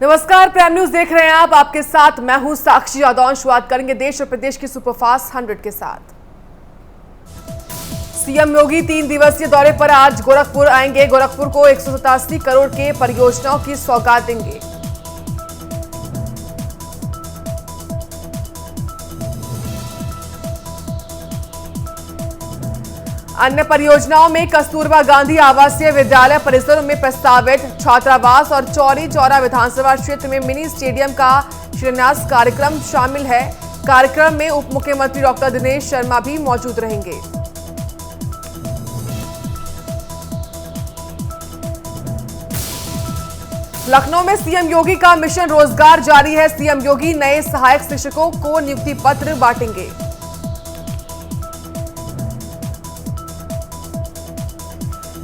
नमस्कार, prime news देख रहे हैं आप। आपके साथ मैं हूं साक्षी यादव। शुरुआत करेंगे देश और प्रदेश की सुपरफास्ट 100 के साथ। सीएम योगी 3 दिवसीय दौरे पर आज गोरखपुर आएंगे। गोरखपुर को 187 करोड़ के परियोजनाओं की सौगात देंगे। अन्य परियोजनाओं में कस्तूरबा गांधी आवासीय विद्यालय परिसरों में प्रस्तावित छात्रावास और चौरी चौरा विधानसभा क्षेत्र में मिनी स्टेडियम का शिलान्यास कार्यक्रम शामिल है। कार्यक्रम में उप मुख्यमंत्री डॉक्टर दिनेश शर्मा भी मौजूद रहेंगे। लखनऊ में सीएम योगी का मिशन रोजगार जारी है। सीएम योगी नए सहायक शिक्षकों को नियुक्ति पत्र बांटेंगे।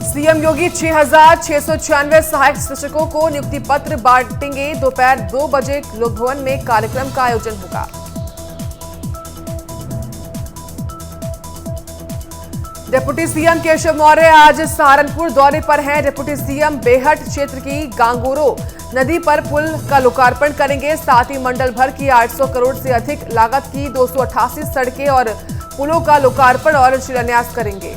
सीएम योगी 6,696 सहायक शिक्षकों को नियुक्ति पत्र बांटेंगे। दोपहर 2 बजे लोक भवन में कार्यक्रम का आयोजन होगा। डिप्टी सीएम केशव मौर्य आज सहारनपुर दौरे पर हैं। डिप्टी सीएम बेहट क्षेत्र की गांगोरो नदी पर पुल का लोकार्पण करेंगे। साथ ही मंडल भर की 800 करोड़ से अधिक लागत की 288 सड़कें और पुलों का लोकार्पण और शिलान्यास करेंगे।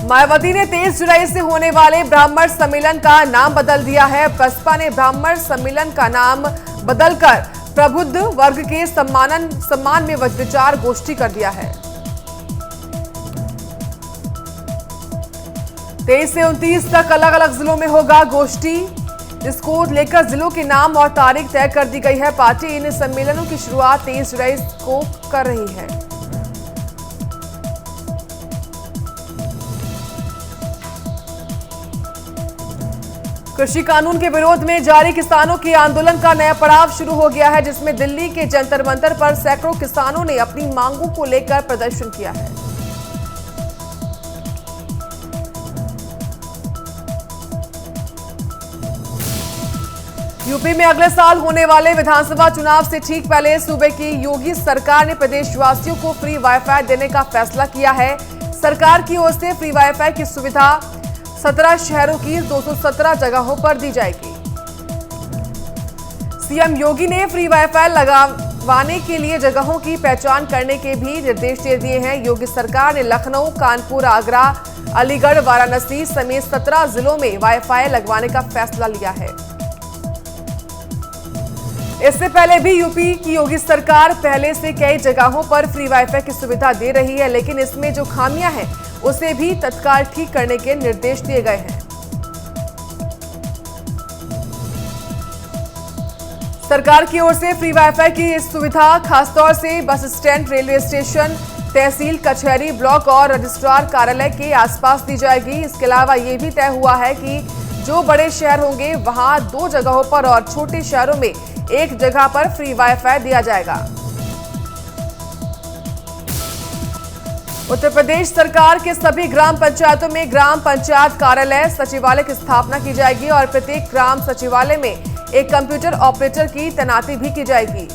मायावती ने 23 जुलाई से होने वाले ब्राह्मण सम्मेलन का नाम बदल दिया है। बसपा ने ब्राह्मण सम्मेलन का नाम बदलकर प्रबुद्ध वर्ग के सम्मान में विचार गोष्ठी कर दिया है। 23 से 29 तक अलग अलग जिलों में होगा गोष्ठी, जिसको लेकर जिलों के नाम और तारीख तय कर दी गई है। पार्टी इन सम्मेलनों की शुरुआत 23 जुलाई को कर रही है। कृषि कानून के विरोध में जारी किसानों के आंदोलन का नया पड़ाव शुरू हो गया है, जिसमें दिल्ली के जंतर मंतर पर सैकड़ों किसानों ने अपनी मांगों को लेकर प्रदर्शन किया है। यूपी में अगले साल होने वाले विधानसभा चुनाव से ठीक पहले सूबे की योगी सरकार ने प्रदेशवासियों को फ्री वाईफाई देने का फैसला किया है। सरकार की ओर से फ्री वाईफाई की सुविधा 17 शहरों की 217 जगहों पर दी जाएगी। सीएम योगी ने फ्री वाईफाई लगवाने के लिए जगहों की पहचान करने के भी निर्देश दे दिए हैं। योगी सरकार ने लखनऊ, कानपुर, आगरा, अलीगढ़, वाराणसी समेत 17 जिलों में वाईफाई लगवाने का फैसला लिया है। इससे पहले भी यूपी की योगी सरकार पहले से कई जगहों पर फ्री वाईफाई की सुविधा दे रही है, लेकिन इसमें जो खामियां हैं उसे भी तत्काल ठीक करने के निर्देश दिए गए हैं। सरकार की ओर से फ्री वाईफाई की इस सुविधा खासतौर से बस स्टैंड, रेलवे स्टेशन, तहसील कचहरी, ब्लॉक और रजिस्ट्रार कार्यालय के आसपास दी जाएगी। इसके अलावा ये भी तय हुआ है कि जो बड़े शहर होंगे वहां 2 जगहों पर और छोटे शहरों में 1 जगह पर फ्री वाईफाई दिया जाएगा। उत्तर प्रदेश सरकार के सभी ग्राम पंचायतों में ग्राम पंचायत कार्यालय सचिवालय की स्थापना की जाएगी और प्रत्येक ग्राम सचिवालय में एक कंप्यूटर ऑपरेटर की तैनाती भी की जाएगी।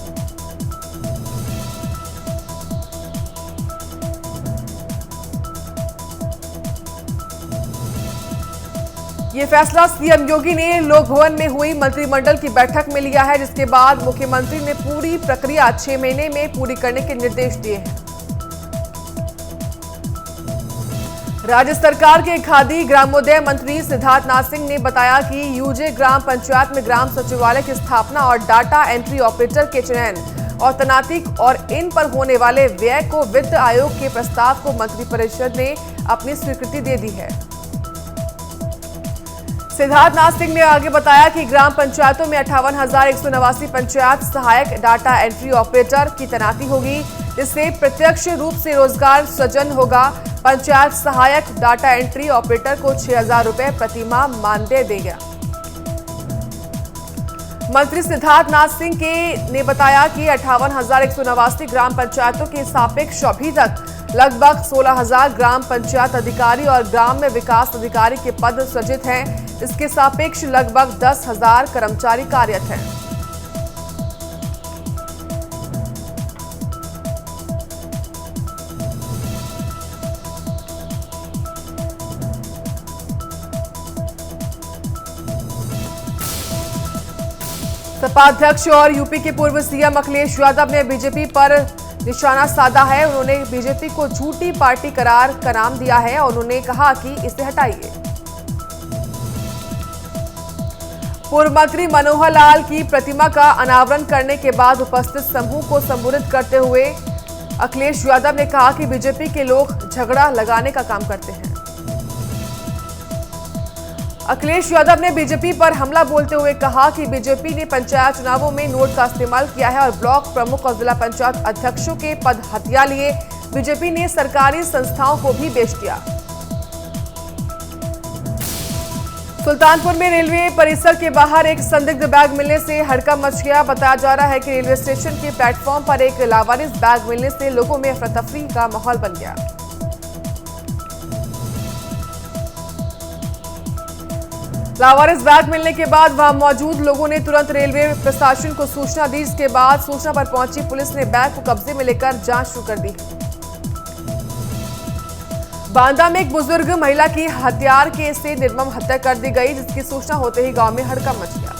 ये फैसला सीएम योगी ने लोक भवन में हुई मंत्रिमंडल की बैठक में लिया है, जिसके बाद मुख्यमंत्री ने पूरी प्रक्रिया 6 महीने में पूरी करने के निर्देश दिए हैं। राज्य सरकार के खादी ग्रामोदय मंत्री सिद्धार्थनाथ सिंह ने बताया कि यूजे ग्राम पंचायत में ग्राम सचिवालय की स्थापना और डाटा एंट्री ऑपरेटर के चयन और तैनाती और इन पर होने वाले व्यय को वित्त आयोग के प्रस्ताव को मंत्रिपरिषद ने अपनी स्वीकृति दे दी है। सिद्धार्थनाथ सिंह ने आगे बताया कि ग्राम पंचायतों में 58,189 पंचायत सहायक डाटा एंट्री ऑपरेटर की तैनाती होगी, जिससे प्रत्यक्ष रूप से रोजगार सृजन होगा। पंचायत सहायक डाटा एंट्री ऑपरेटर को 6,000 रुपए प्रतिमाह मानदेय देगा। मंत्री सिद्धार्थनाथ सिंह ने बताया कि 58,189 ग्राम पंचायतों के सापेक्ष अभी तक लगभग 16,000 ग्राम पंचायत अधिकारी और ग्राम में विकास अधिकारी के पद सृजित हैं। इसके सापेक्ष लगभग 10,000 कर्मचारी कार्यरत हैं। सपा अध्यक्ष और यूपी के पूर्व सीएम अखिलेश यादव ने बीजेपी पर निशाना साधा है। उन्होंने बीजेपी को झूठी पार्टी करार का नाम दिया है और उन्होंने कहा कि इसे हटाइए। पूर्व मंत्री मनोहर लाल की प्रतिमा का अनावरण करने के बाद उपस्थित समूह को संबोधित करते हुए अखिलेश यादव ने कहा कि बीजेपी के लोग झगड़ा लगाने का काम करते हैं। अखिलेश यादव ने बीजेपी पर हमला बोलते हुए कहा कि बीजेपी ने पंचायत चुनावों में नोट का इस्तेमाल किया है और ब्लॉक प्रमुख और जिला पंचायत अध्यक्षों के पद हथिया लिए। बीजेपी ने सरकारी संस्थाओं को भी बेच दिया। सुल्तानपुर में रेलवे परिसर के बाहर एक संदिग्ध बैग मिलने से हड़कंप मच गया। बताया जा रहा है कि रेलवे स्टेशन के प्लेटफॉर्म पर एक लावारिस बैग मिलने से लोगों में अफरा तफरी का माहौल बन गया। लावारिस बैग मिलने के बाद वहां मौजूद लोगों ने तुरंत रेलवे प्रशासन को सूचना दी। इसके बाद सूचना पर पहुंची पुलिस ने बैग को कब्जे में लेकर जांच शुरू कर दी। बांदा में एक बुजुर्ग महिला की हथियार के से निर्मम हत्या कर दी गई, जिसकी सूचना होते ही गांव में हड़कंप मच गया।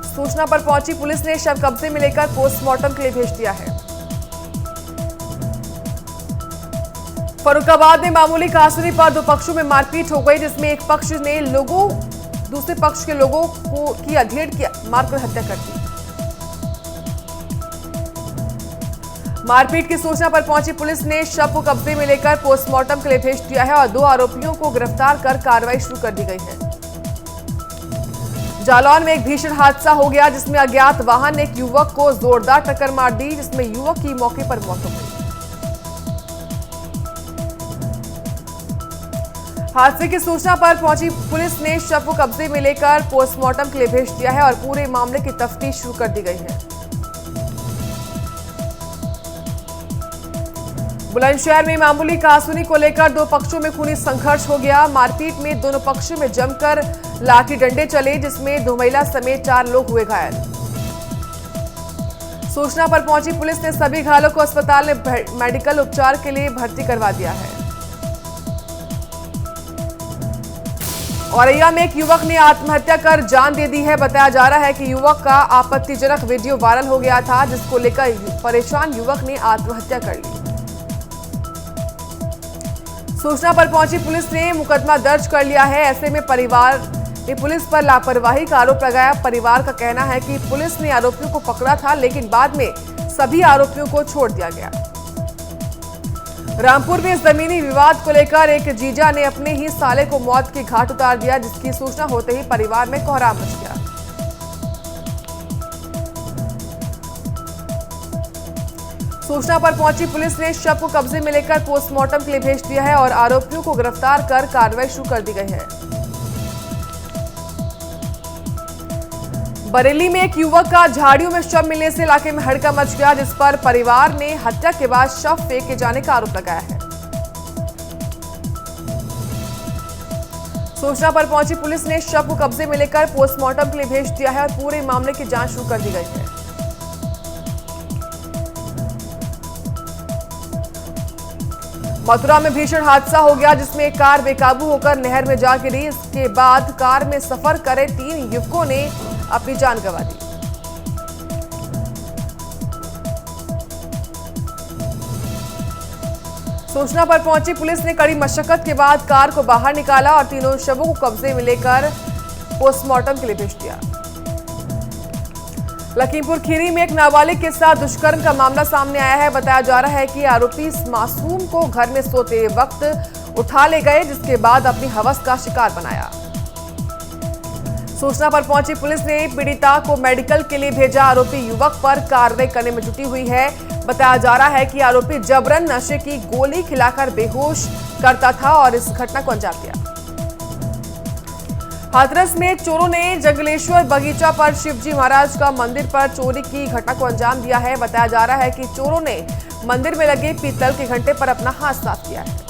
सूचना पर पहुंची पुलिस ने शव कब्जे में लेकर पोस्टमार्टम के लिए भेज दिया है। फर्रुखाबाद में मामूली कहासुनी पर दो पक्षों में मारपीट हो गई, जिसमें एक पक्ष ने दूसरे पक्ष के लोगों को की अधेड़ मारकर हत्या कर दी। मारपीट की सूचना पर पहुंची पुलिस ने शव को कब्जे में लेकर पोस्टमार्टम के लिए भेज दिया है और 2 आरोपियों को गिरफ्तार कर कार्रवाई शुरू कर दी गई है। जालौन में एक भीषण हादसा हो गया, जिसमें अज्ञात वाहन ने एक युवक को जोरदार टक्कर मार दी, जिसमें युवक की मौके पर मौत हो गई। हादसे की सूचना पर पहुंची पुलिस ने शव को कब्जे में लेकर पोस्टमार्टम के लिए भेज दिया है और पूरे मामले की तफ्तीश शुरू कर दी गई है। बुलंदशहर में मामूली कहासुनी को लेकर 2 पक्षों में खूनी संघर्ष हो गया। मारपीट में दोनों पक्षों में जमकर लाठी डंडे चले, जिसमें 2 महिला समेत 4 लोग हुए घायल। सूचना पर पहुंची पुलिस ने सभी घायलों को अस्पताल में मेडिकल उपचार के लिए भर्ती करवा दिया है। औरैया में एक युवक ने आत्महत्या कर जान दे दी है। बताया जा रहा है कि युवक का आपत्तिजनक वीडियो वायरल हो गया था, जिसको लेकर परेशान युवक ने आत्महत्या कर ली। सूचना पर पहुंची पुलिस ने मुकदमा दर्ज कर लिया है। ऐसे में परिवार ने पुलिस पर लापरवाही का आरोप लगाया। परिवार का कहना है कि पुलिस ने आरोपियों को पकड़ा था, लेकिन बाद में सभी आरोपियों को छोड़ दिया गया। रामपुर में जमीनी विवाद को लेकर एक जीजा ने अपने ही साले को मौत के घाट उतार दिया, जिसकी सूचना होते ही परिवार में कोहराम मच गया। सूचना पर पहुंची पुलिस ने शव को कब्जे में लेकर पोस्टमार्टम के लिए भेज दिया है और आरोपियों को गिरफ्तार कर कार्रवाई शुरू कर दी गई है। बरेली में एक युवक का झाड़ियों में शव मिलने से इलाके में हड़कंप मच गया, जिस पर परिवार ने हत्या के बाद शव फेंके जाने का आरोप लगाया है। सूचना पर पहुंची पुलिस ने शव को कब्जे में लेकर पोस्टमार्टम के लिए भेज दिया है और पूरे मामले की जांच शुरू कर दी गई है। मथुरा में भीषण हादसा हो गया, जिसमें एक कार बेकाबू होकर नहर में जा गिरी। इसके बाद कार में सफर करे 3 युवकों ने अपनी जान गंवा दी। सूचना पर पहुंची पुलिस ने कड़ी मशक्कत के बाद कार को बाहर निकाला और तीनों शवों को कब्जे में लेकर पोस्टमार्टम के लिए भेज दिया। लखीमपुर खीरी में एक नाबालिग के साथ दुष्कर्म का मामला सामने आया है। बताया जा रहा है कि आरोपी इस मासूम को घर में सोते वक्त उठा ले गए, जिसके बाद अपनी हवस का शिकार बनाया। सूचना पर पहुंची पुलिस ने पीड़िता को मेडिकल के लिए भेजा। आरोपी युवक पर कार्रवाई करने में जुटी हुई है। बताया जा रहा है कि आरोपी जबरन नशे की गोली खिलाकर बेहोश करता था और इस घटना को अंजाम दिया। हाथरस में चोरों ने जंगलेश्वर बगीचा पर शिवजी महाराज का मंदिर पर चोरी की घटना को अंजाम दिया है। बताया जा रहा है कि चोरों ने मंदिर में लगे पीतल के घंटे पर अपना हाथ साफ किया है।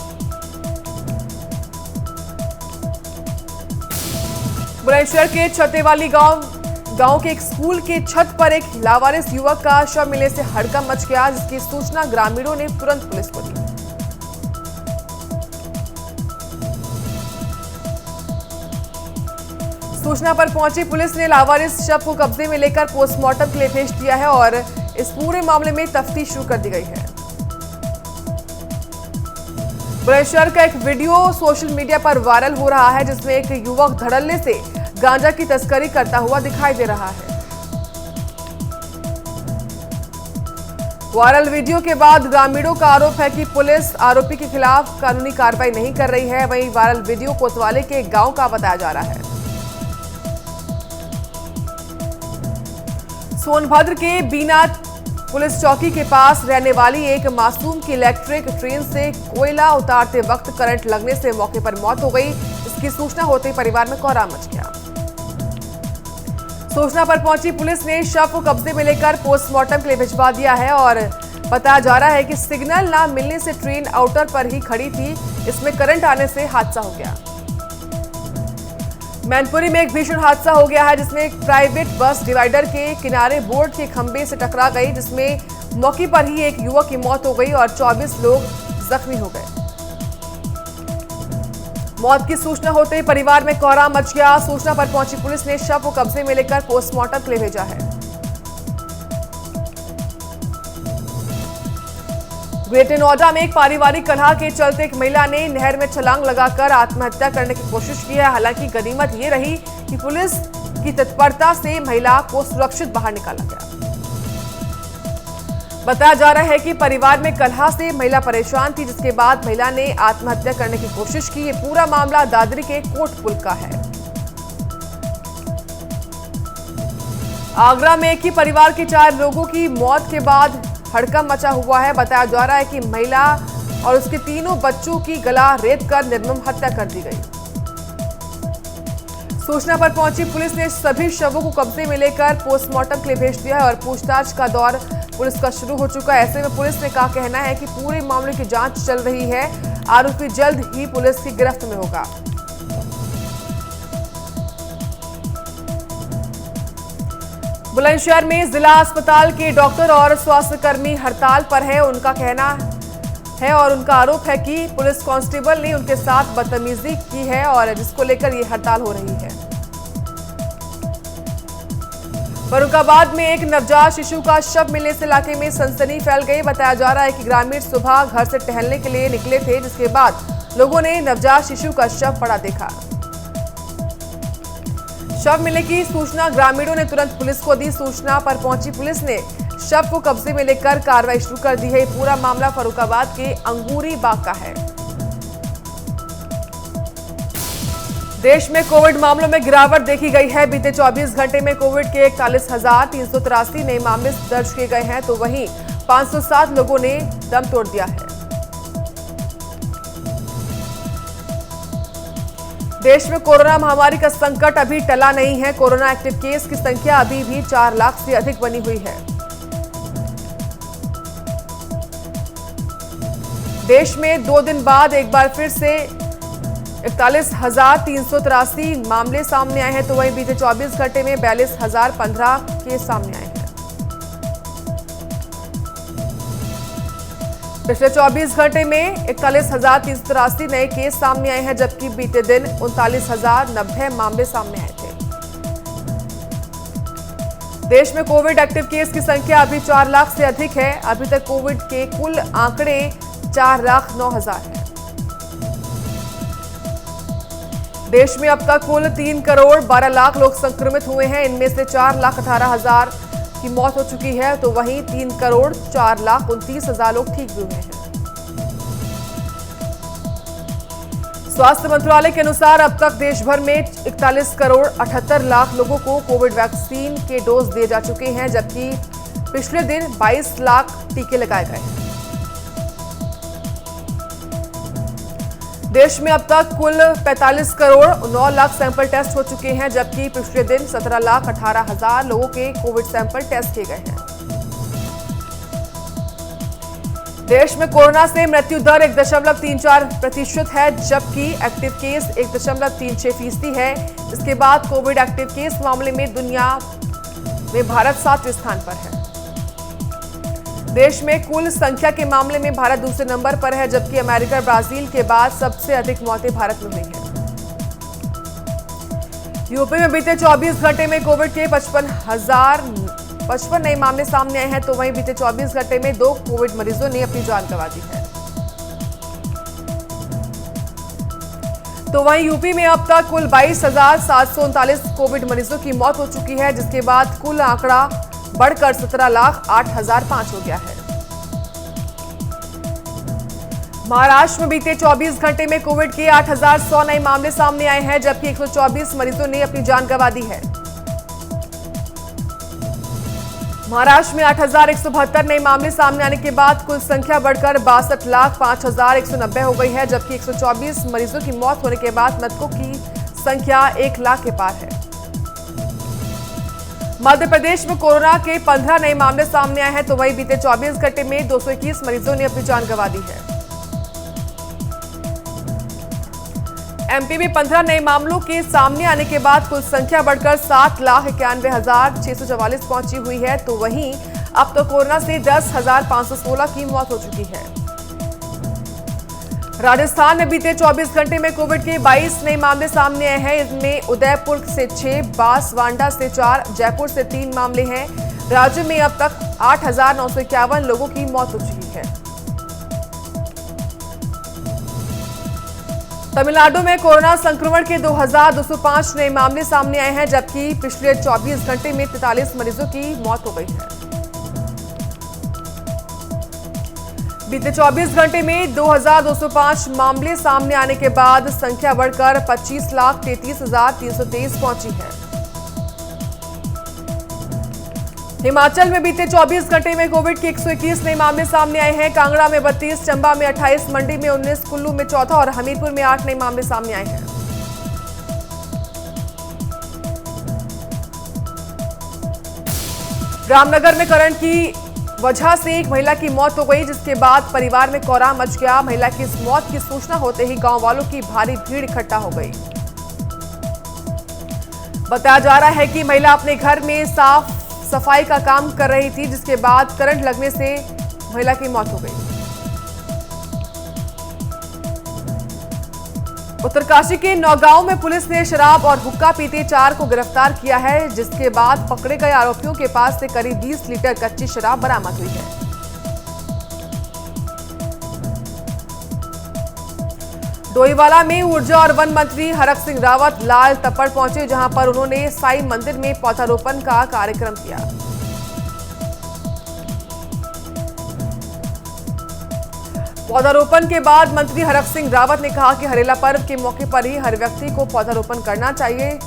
बुलंदशहर के छतेवाली गांव के एक स्कूल के छत पर एक लावारिस युवक का शव मिलने से हड़कंप मच गया, जिसकी सूचना ग्रामीणों ने तुरंत पुलिस को दी। सूचना पर पहुंची पुलिस ने लावारिस शव को कब्जे में लेकर पोस्टमार्टम के लिए भेज दिया है और इस पूरे मामले में तफ्तीश शुरू कर दी गई है। बुलंदशहर का एक वीडियो सोशल मीडिया पर वायरल हो रहा है, जिसमें एक युवक धड़ल्ले से गांजा की तस्करी करता हुआ दिखाई दे रहा है। वायरल वीडियो के बाद ग्रामीणों का आरोप है कि पुलिस आरोपी के खिलाफ कानूनी कार्रवाई नहीं कर रही है। वहीं वायरल वीडियो कोतवाली के एक गांव का बताया जा रहा है। सोनभद्र के बीना पुलिस चौकी के पास रहने वाली एक मासूम की इलेक्ट्रिक ट्रेन से कोयला उतारते वक्त करंट लगने से मौके पर मौत हो गई। इसकी सूचना होते ही परिवार में कोहराम मच गया। सूचना पर पहुंची पुलिस ने शव को कब्जे में लेकर पोस्टमार्टम के लिए भिजवा दिया है और बताया जा रहा है कि सिग्नल ना मिलने से ट्रेन आउटर पर ही खड़ी थी। इसमें करंट आने से हादसा हो गया। मैनपुरी में एक भीषण हादसा हो गया है, जिसमें एक प्राइवेट बस डिवाइडर के किनारे बोर्ड के खंभे से टकरा गई, जिसमें मौके पर ही एक युवक की मौत हो गई और 24 लोग जख्मी हो गए। मौत की सूचना होते ही परिवार में कोहराम मच गया। सूचना पर पहुंची पुलिस ने शव को कब्जे में लेकर पोस्टमार्टम के लिए भेजा है। ग्रेटर नोएडा में एक पारिवारिक कलह के चलते एक महिला ने नहर में छलांग लगाकर आत्महत्या करने की कोशिश की है। हालांकि गनीमत ये रही कि पुलिस की तत्परता से महिला को सुरक्षित बाहर निकाला गया। बताया जा रहा है कि परिवार में कलह से महिला परेशान थी, जिसके बाद महिला ने आत्महत्या करने की कोशिश की। ये पूरा मामला दादरी के कोट पुल का है। आगरा में एक ही परिवार के 4 लोगों की मौत के बाद हड़कंप मचा हुआ है। बताया जा रहा है कि महिला और उसके 3 बच्चों की गला रेत कर निर्मम हत्या कर दी गई। सूचना पर पहुंची पुलिस ने सभी शवों को कब्जे में लेकर पोस्टमार्टम के लिए भेज दिया है और पूछताछ का दौर पुलिस का शुरू हो चुका है। ऐसे में पुलिस ने कहा कहना है कि पूरे मामले की जांच चल रही है। आरोपी जल्द ही पुलिस की गिरफ्त में होगा। बुलंदशहर में जिला अस्पताल के डॉक्टर और स्वास्थ्यकर्मी हड़ताल पर है। उनका कहना है और उनका आरोप है कि पुलिस कांस्टेबल ने उनके साथ बदतमीजी की है और जिसको लेकर ये हड़ताल हो रही है। फर्रुखाबाद में एक नवजात शिशु का शव मिलने से इलाके में सनसनी फैल गई। बताया जा रहा है कि ग्रामीण सुबह घर से टहलने के लिए निकले थे, जिसके बाद लोगों ने नवजात शिशु का शव पड़ा देखा। शव मिलने की सूचना ग्रामीणों ने तुरंत पुलिस को दी। सूचना पर पहुंची पुलिस ने शव को कब्जे में लेकर कार्रवाई शुरू कर दी है। पूरा मामला फर्रुखाबाद के अंगूरी बाग का है। देश में कोविड मामलों में गिरावट देखी गई है। बीते 24 घंटे में कोविड के 41,383 नए मामले दर्ज किए गए हैं, तो वहीं 507 लोगों ने दम तोड़ दिया है। देश में कोरोना महामारी का संकट अभी टला नहीं है। कोरोना एक्टिव केस की संख्या अभी भी 4 लाख से अधिक बनी हुई है। देश में 2 दिन बाद एक बार फिर से 41,383 मामले सामने आए हैं, तो वहीं बीते 24 घंटे में 42,015 केस सामने आए हैं। पिछले 24 घंटे में 41,383 नए केस सामने आए हैं, जबकि बीते दिन 39,090 मामले सामने आए थे। देश में कोविड एक्टिव केस की संख्या अभी 4 लाख से अधिक है। अभी तक कोविड के कुल आंकड़े 4,09,000 है। देश में अब तक कुल 3 करोड़ 12 लाख लोग संक्रमित हुए हैं। इनमें से 4,18,000 की मौत हो चुकी है, तो वहीं 3 करोड़ 4,29,000 लोग ठीक भी हुए हैं। स्वास्थ्य मंत्रालय के अनुसार अब तक देश भर में 41 करोड़ 78 लाख लोगों को कोविड वैक्सीन के डोज दिए जा चुके हैं, जबकि पिछले दिन 22 लाख टीके लगाए गए हैं। देश में अब तक कुल 45 करोड़ 9 लाख सैंपल टेस्ट हो चुके हैं, जबकि पिछले दिन 17,18,000 लोगों के कोविड सैंपल टेस्ट किए गए हैं। देश में कोरोना से मृत्यु दर 1.34% है, जबकि एक्टिव केस 1.36% है। इसके बाद कोविड एक्टिव केस मामले में दुनिया में भारत 7वें स्थान पर है। देश में कुल संख्या के मामले में भारत दूसरे नंबर पर है, जबकि अमेरिका और ब्राजील के बाद सबसे अधिक मौतें भारत में हुई हैं। यूपी में बीते 24 घंटे में कोविड के 55 नए मामले सामने आए हैं, तो वहीं बीते 24 घंटे में 2 कोविड मरीजों ने अपनी जान गंवा दी है। तो वहीं यूपी में अब तक कुल 22,739 कोविड मरीजों की मौत हो चुकी है, जिसके बाद कुल आंकड़ा बढ़कर 17,08,005 हो गया है। महाराष्ट्र में बीते 24 घंटे में कोविड के 8,100 नए मामले सामने आए हैं, जबकि 124 मरीजों ने अपनी जान गंवा दी है। महाराष्ट्र में 8,172 नए मामले सामने आने के बाद कुल संख्या बढ़कर 62,05,190 हो गई है, जबकि 124 मरीजों की मौत होने के बाद मृतकों की संख्या 1 लाख के पार है। मध्य प्रदेश में कोरोना के 15 नए मामले सामने आए हैं, तो वहीं बीते 24 घंटे में 221 मरीजों ने अपनी जान गंवा दी है। एमपी में 15 नए मामलों के सामने आने के बाद कुल संख्या बढ़कर 7,91,644 पहुंची हुई है, तो वहीं अब तक कोरोना से 10,516 की मौत हो चुकी है। राजस्थान में बीते 24 घंटे में कोविड के 22 नए मामले सामने आए हैं। इनमें उदयपुर से 6, बांसवाड़ा से 4, जयपुर से 3 मामले हैं। राज्य में अब तक 8,951 लोगों की मौत हो चुकी है। तमिलनाडु में कोरोना संक्रमण के 2,205 नए मामले सामने आए हैं, जबकि पिछले 24 घंटे में 43 मरीजों की मौत हो गई है। बीते 24 घंटे में 2,205 मामले सामने आने के बाद संख्या बढ़कर 25,33,323 पहुंची है। हिमाचल में बीते 24 घंटे में कोविड के 121 नए मामले सामने आए हैं। कांगड़ा में 32, चंबा में 28, मंडी में 19, कुल्लू में 4 और हमीरपुर में 8 नए मामले सामने आए हैं। रामनगर में करंट की वजह से एक महिला की मौत हो गई, जिसके बाद परिवार में कोहराम मच गया। महिला की इस मौत की सूचना होते ही गांव वालों की भारी भीड़ इकट्ठा हो गई। बताया जा रहा है कि महिला अपने घर में साफ सफाई का काम कर रही थी, जिसके बाद करंट लगने से महिला की मौत हो गई। उत्तरकाशी के नौगांव में पुलिस ने शराब और हुक्का पीते 4 को गिरफ्तार किया है, जिसके बाद पकड़े गए आरोपियों के पास से करीब 20 लीटर कच्ची शराब बरामद हुई है। डोईवाला में ऊर्जा और वन मंत्री हरक सिंह रावत लाल तप्पड़ पहुंचे, जहां पर उन्होंने साई मंदिर में पौधारोपण का कार्यक्रम किया। पौधारोपण के बाद मंत्री हरक सिंह रावत ने कहा कि हरेला पर्व के मौके पर ही हर व्यक्ति को पौधारोपण करना चाहिए।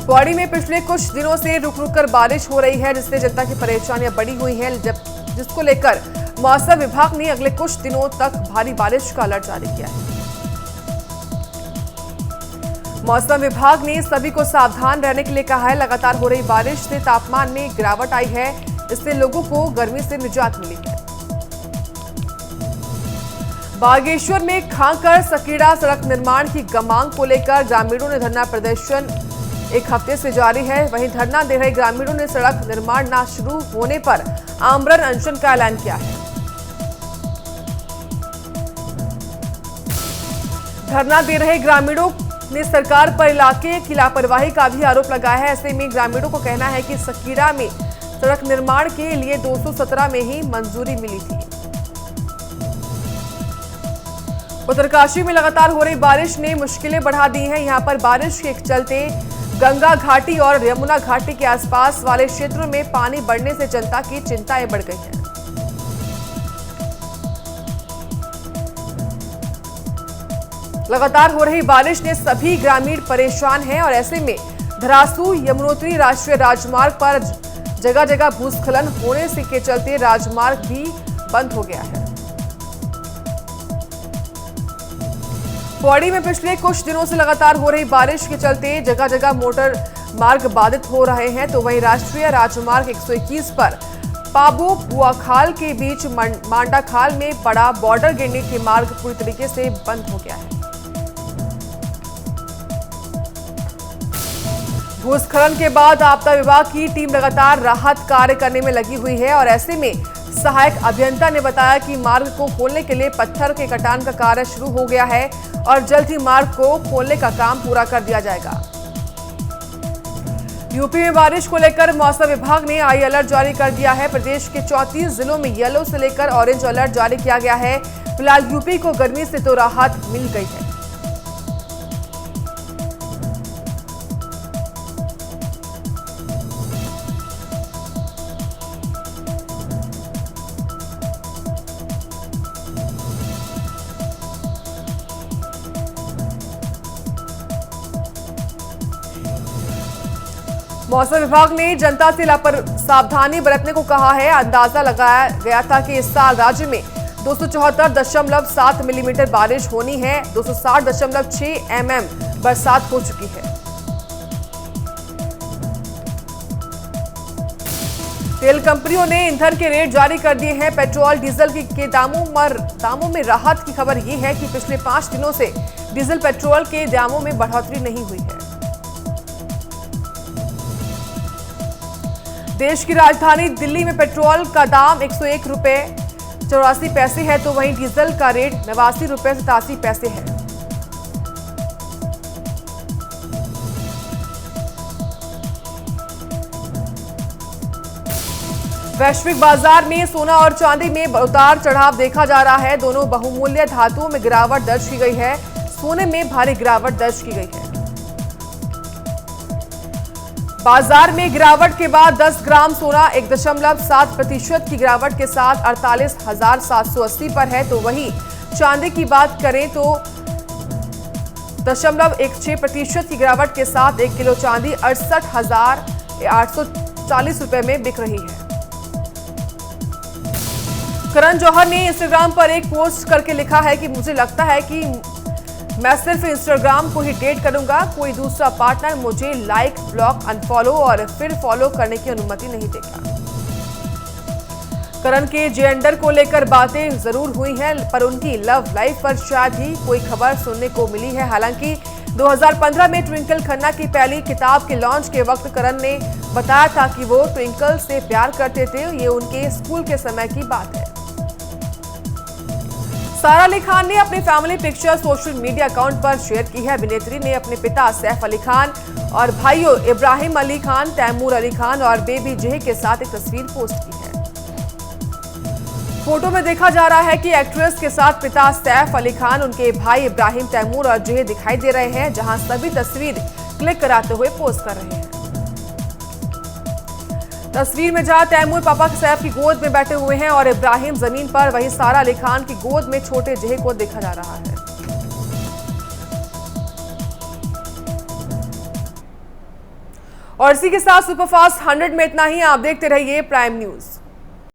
पौड़ी में पिछले कुछ दिनों से रुक रुक कर बारिश हो रही है, जिससे जनता की परेशानियां बढ़ी हुई हैं, जिसको लेकर मौसम विभाग ने अगले कुछ दिनों तक भारी बारिश का अलर्ट जारी किया है। मौसम विभाग ने सभी को सावधान रहने के लिए कहा है। लगातार हो रही बारिश से तापमान में गिरावट आई है, इससे लोगों को गर्मी से निजात मिली है। बागेश्वर में खांकर सकीड़ा सड़क निर्माण की मांग को लेकर ग्रामीणों ने धरना प्रदर्शन 1 हफ्ते से जारी है। वहीं धरना दे रहे ग्रामीणों ने सड़क निर्माण न शुरू होने पर आमरण अनशन का ऐलान किया है। धरना दे रहे ग्रामीणों ने सरकार पर इलाके की लापरवाही का भी आरोप लगाया है। ऐसे में ग्रामीणों को कहना है कि सकीड़ा में सड़क निर्माण के लिए 217 में ही मंजूरी मिली थी। उत्तरकाशी में लगातार हो रही बारिश ने मुश्किलें बढ़ा दी हैं। यहां पर बारिश के चलते गंगा घाटी और यमुना घाटी के आसपास वाले क्षेत्रों में पानी बढ़ने से जनता की चिंताएं बढ़ गई हैं। लगातार हो रही बारिश ने सभी ग्रामीण परेशान हैं और ऐसे में धरासू यमुनोत्री राष्ट्रीय राजमार्ग पर जगह जगह भूस्खलन होने से के चलते राजमार्ग भी बंद हो गया है। पौड़ी में पिछले कुछ दिनों से लगातार हो रही बारिश के चलते जगह जगह मोटर मार्ग बाधित हो रहे हैं, तो वहीं राष्ट्रीय राजमार्ग 121 पर पाबो बुआखाल के बीच मांडा खाल में पड़ा बॉर्डर गिरने के मार्ग पूरी तरीके से बंद हो गया है। भूस्खलन के बाद आपदा विभाग की टीम लगातार राहत कार्य करने में लगी हुई है और ऐसे में सहायक अभियंता ने बताया कि मार्ग को खोलने के लिए पत्थर के कटान का कार्य शुरू हो गया है और जल्द ही मार्ग को खोलने का काम पूरा कर दिया जाएगा। यूपी में बारिश को लेकर मौसम विभाग ने हाई अलर्ट जारी कर दिया है। प्रदेश के 34 जिलों में येलो से लेकर ऑरेंज अलर्ट जारी किया गया है। फिलहाल यूपी को गर्मी से तो राहत मिल गई है। मौसम विभाग ने जनता से सावधानी बरतने को कहा है। अंदाजा लगाया गया था कि इस साल राज्य में 274.7 मिलीमीटर बारिश होनी है। 260.6 mm बरसात हो चुकी है। तेल कंपनियों ने ईंधन के रेट जारी कर दिए हैं। पेट्रोल डीजल के दामों में राहत की खबर यह है कि पिछले 5 दिनों से डीजल पेट्रोल के दामों में बढ़ोतरी नहीं हुई है। देश की राजधानी दिल्ली में पेट्रोल का दाम 101 रुपए 84 पैसे है, तो वहीं डीजल का रेट 89 रुपए 87 पैसे है। वैश्विक बाजार में सोना और चांदी में उतार चढ़ाव देखा जा रहा है। दोनों बहुमूल्य धातुओं में गिरावट दर्ज की गई है। सोने में भारी गिरावट दर्ज की गई है। बाजार में गिरावट के बाद 10 ग्राम सोना 1.7% की गिरावट के साथ 48,780 पर है, तो वहीं चांदी की बात करें तो 0.16% की गिरावट के साथ 1 किलो चांदी 68,840 रुपए में बिक रही है। करण जौहर ने इंस्टाग्राम पर एक पोस्ट करके लिखा है कि मुझे लगता है कि मैं सिर्फ इंस्टाग्राम को ही डेट करूंगा, कोई दूसरा पार्टनर मुझे लाइक, ब्लॉक, अनफॉलो और फिर फॉलो करने की अनुमति नहीं देगा। करण के जेंडर को लेकर बातें जरूर हुई हैं, पर उनकी लव लाइफ पर शायद ही कोई खबर सुनने को मिली है। हालांकि 2015 में ट्विंकल खन्ना की पहली किताब के लॉन्च के वक्त करण ने बताया था कि वो ट्विंकल से प्यार करते थे। ये उनके स्कूल के समय की बात है। सारा अली खान ने अपनी family picture social media account पर शेयर की है। अभिनेत्री ने अपने पिता सैफ अली खान और भाइयों इब्राहिम अली खान, तैमूर अली खान और बेबी जेह के साथ एक तस्वीर पोस्ट की है। फोटो में देखा जा रहा है कि एक्ट्रेस के साथ पिता सैफ अली खान, उनके भाई इब्राहिम, तैमूर और जेह दिखाई दे रहे हैं, जहां सभी तस्वीर क्लिक कराते हुए पोस्ट कर रहे हैं। तस्वीर में जहां तैमूर पापा सैफ की गोद में बैठे हुए हैं और इब्राहिम जमीन पर, वहीं सारा अली खान की गोद में छोटे जेह को देखा जा रहा है। और इसी के साथ सुपरफास्ट 100 में इतना ही। आप देखते रहिए प्राइम न्यूज।